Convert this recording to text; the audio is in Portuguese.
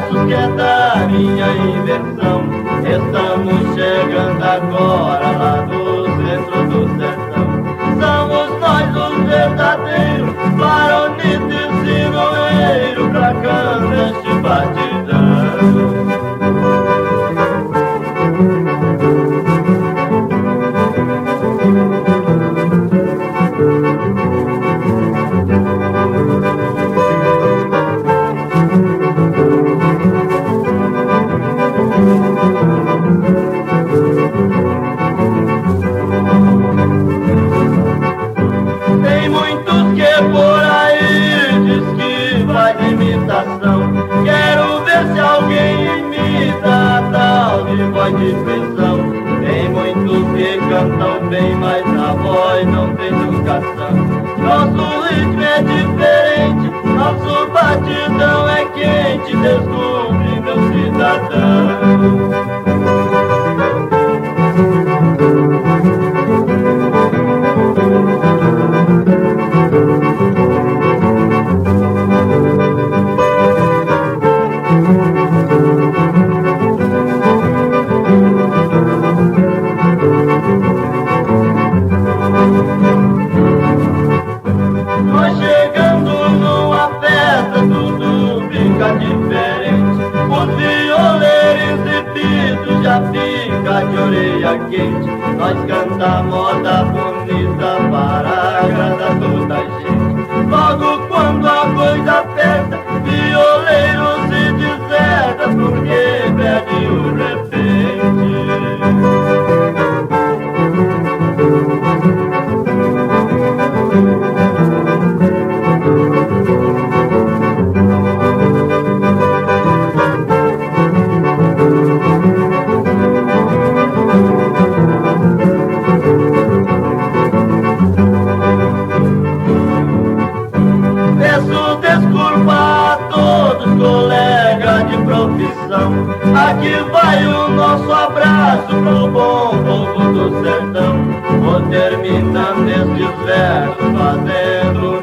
versos que é da minha invenção. Estamos chegando agora lá do centro do sertão. Somos nós os verdadeiros baronites e noeiros pra cantar este batidão. Tem muitos que por aí diz que faz imitação. Quero ver se alguém imita a tal de voz de prisão. Tem muitos que cantam bem, mas a voz não tem educação. Nosso ritmo é diferente, nosso batidão é quente. Descubra, meu cidadão. Nós chegando numa festa, tudo fica diferente. Os violeiros exibidos já fica de orelha quente. Nós canta moda bonita para agradar toda a gente. Logo quando a coisa aperta, violeiro se deserta, porque perde o repente. Peço desculpa a todos, colegas de profissão. Aqui vai o nosso abraço pro bom povo do sertão. Vou terminando estes versos fazendo